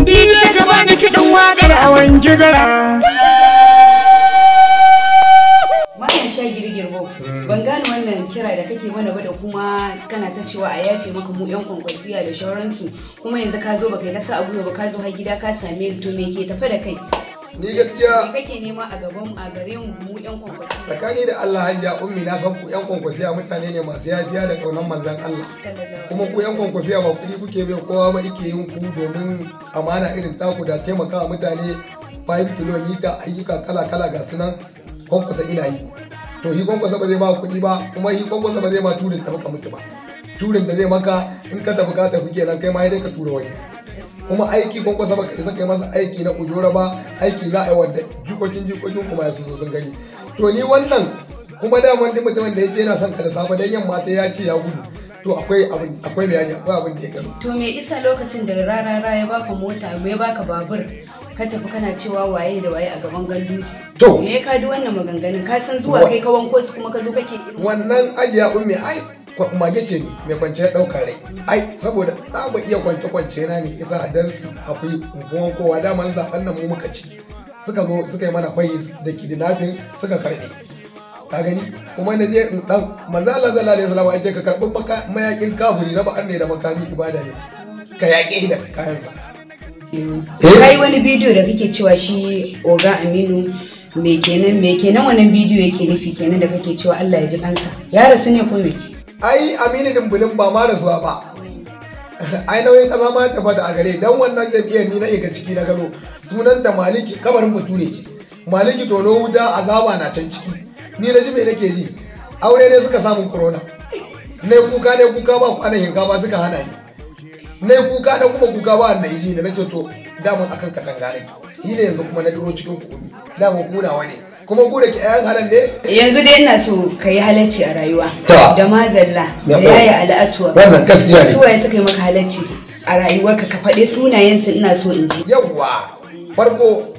Dija ka bani kiɗin waƙar hawan gidara. Malam sha girgirbo, ban gane wannan kira da kake mana ba da kuma kana ta cewa a yafe maka mu yan kwankwasiya da shauransu, kuma yanzu ka zo baka yi nasa abu ba, ka zo har gida ka same to me ke tafe da kai? Ni gaskiya kake nema a gaban a gare mu yan kwankwasiya. Tsakani da Allah hajiya ummi na san ku yan kwankwasiya mutane ne masu yafiya da kaunan manzon Allah. Kuma ku yan kwankwasiya ba kuɗi kuke bai kowa ba yake yin ku domin amana irin taku da taimakawa mutane 5 kilomita ayyuka kala-kala ga sunan kwankwasa ina yi. To shi kwankwasa ba zai ba kuɗi ba, kuma shi kwankwasa ba zai ma turin tafi ka mutu ba. Turin da zai maka in ka tafi kenan kai ma dai ka tura wani. Kuma aiki kwankwasa baka isa kai masa aiki na ujura ba, aiki za a yi wanda jikokin kuma ya sun gani. To ni wannan kuma daman duk mutumin da yake yana son ka da safe dan yamma ta ya ce ya gudu, to akwai bayani, akwai abin da ya gano. To me isa lokacin da rarara ya baka mota, me ya baka babur, ka tafi kana cewa waye da waye a gaban ganduji? To me ka ji wannan maganganun? Ka san zuwa kai ka wanko su kuma ka zo kake irin wannan ajiya ummi ai mage ce mai kwance ɗaukar rai. Ai saboda ba iya kwance na ne isa dan su akwai unguwan kowa daman zaben nan mu muka ci, suka zo suka yi mana fayis da kidnapping suka karbe, ka gani. Kuma na je in dan manzo Allah sallallahu alaihi wasallam ake ka karbi mayakin kafiri na ba'ar ne da makami ibada ne, ka yaƙe da kayansa. Kai wani bidiyo da kake cewa shi Oga Aminu me kenan wannan bidiyo yake nufi kenan da kake cewa Allah ya ji kansa, ya rasu ne ko me? Ai Aminu Dumbulin ba ma rasuwa ba, ai nauyin kasa ma ta fada a gare dan wannan jam'iyyar ni na ga ciki na gano sunanta Maliki, kabarin bature ke Maliki tono wuta azaba na can ciki. Ni na ji me nake ji, aure ne suka samu corona, ne kuka ba kwanan hinkafa suka hana ni, ne kuka da kuma kuka ba na yi ne nake to daman akan katanga ne, shi ne yanzu kuma na duro cikin kuni daman kunawa ne, kuma ku da ke ayan halan ne. Yanzu dai ina so ka yi halacci a rayuwa da mazalla da yaya al'atuwa. Wannan gaskiya ne. Suwaye suka yi maka halacci a rayuwarka, ka faɗe sunayensu ina so in ji. Yawwa farko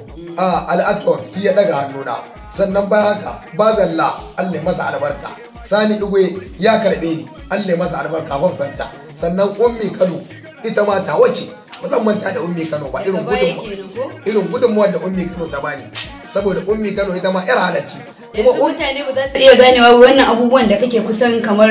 al'atuwa shi ya daga hannuna, sannan bayan haka bazalla Allah ya masa albarka, Sani Igwe ya karɓe ni Allah ya masa albarka ban santa, sannan Ummi Kano ita ma ta wace ba zan manta da Ummi Kano ba, irin gudunmuwar da Ummi Kano ta bani, saboda Ummi Kano ita ma yar halacci. Kuma mutane ba za su iya ganewa wannan abubuwan da kake kusan kamar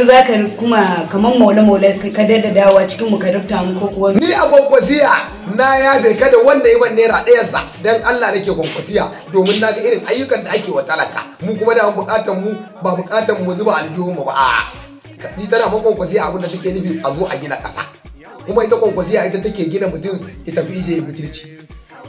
za ka kuma kamar maula ka daddadawa cikin mu ka rubta mu ko kuwa. Ni a kwankwasiya na yabe kada wanda yi man naira ɗayarsa dan Allah nake kwankwasiya, domin na ga irin ayyukan da ake wa talaka, mu kuma da ba bukatan mu zuba aljihun mu ba. A'a ni tana man kwankwasiya abin da take nufi a zo a gina ƙasa, kuma ita kwankwasiya ita take gina mutum ya tafi ije mutunci.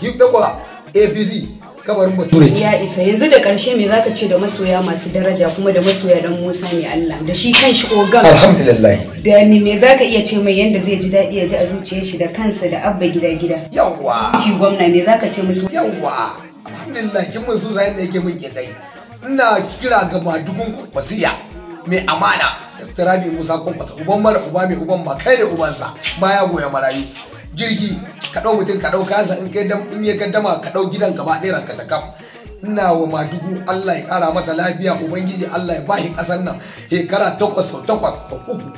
Yi kwa APC kabarin bature ce. Ya isa, yanzu da ƙarshe me zaka ce da masoya masu daraja kuma da masoya dan Musa mai Allah da shi kanshi Ogan? Alhamdulillah. Da ni me zaka iya ce mai yanda zai ji daɗi ya ji a zuciyar shi da kansa da abba gida? Yawwa. Ci gwamna me zaka ce musu? Yawwa. Alhamdulillah kin mun su sai da yake mun kai. Ina kira ga madugun kwankwasiya mai amana Dr. Rabi Musa Kwankwasa, uban mara uba mai uban ma kai ne ubansa, baya goya marayu. Jirgi ka ɗau mutum ka ɗau kansa in ya gaddama ka ɗau gidan gaba ɗaya ranka ta kaf. Ina wa madugu Allah ya ƙara masa lafiya, ubangiji Allah ya bashi ƙasar nan shekara 8 sau 3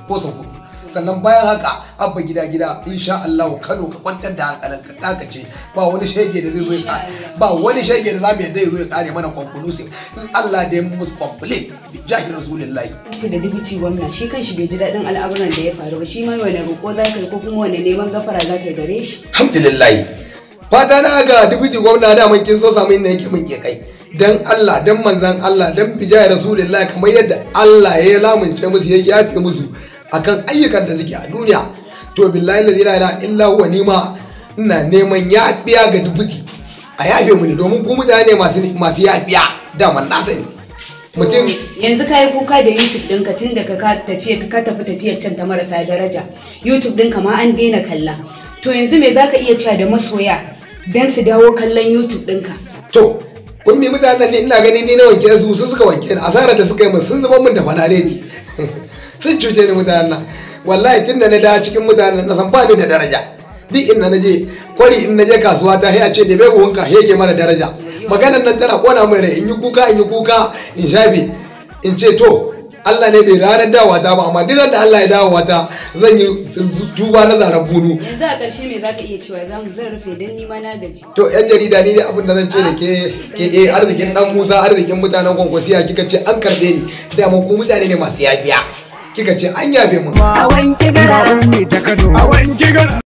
ko sau 4. Sannan bayan haka abba gida insha Allah Kano ka kwantar da hankalinka, taka ce ba wani shege da zai zo ya ba wani shege da zamu yadda ya zo ya kare mana conclusive in Allah da ya musu complete jahi rasulullahi. Ce da dubuci gwamna shi kanshi bai ji daɗin al'amuran da ya faru ba, shi ma wani roƙo za ka yi ko kuma wani neman gafara za ka yi gare shi? Alhamdulillah fata na ga dubuci gwamna da mun kin so samu inda yake mun ke kai, dan Allah dan manzan Allah dan bijaya rasulullahi, kamar yadda Allah ya lamunce musu ya yafe musu akan ayyukan da suke a duniya. To billahi la ilaha illa huwa, ni ma ina neman yafiya ga dubuti a yafe mu ne, domin ku mutane masu yafiya daman na sani. Mutum yanzu ka yi kuka da YouTube ɗinka tun da ka tafi tafiyar can ta marasa daraja, YouTube ɗinka ma an daina kalla. To yanzu me za ka iya cewa da masoya don su dawo kallon YouTube ɗinka? To kun mi mutanen ne ina gani ni na wanke su suka wanke ni, asarar da suka yi min sun zama min da fanaleti sun cuce ni mutanen nan. Wallahi tun da na da cikin mutanen na san ba ni da daraja, duk inda na je kwari in na je kasuwa ta haya ce da bai buhunka hege mara daraja. Maganar nan tana kona min rai, in yi kuka in shafe in ce to Allah ne bai ranar dawowa ta ba, amma duk da Allah ya dawowa ta zan yi tuba na zarar bunu. Yanzu a ƙarshe me zaka iya cewa zan rufe dan ni ma na gaji. To yan jarida ni dai abin da zan ce da ke arzikin dan Musa, arzikin mutanen Kwankwasiya, kika ce an karbe ni, da mu ku mutane ne masu yafiya, kika ce an yabe mu. A wanke gara.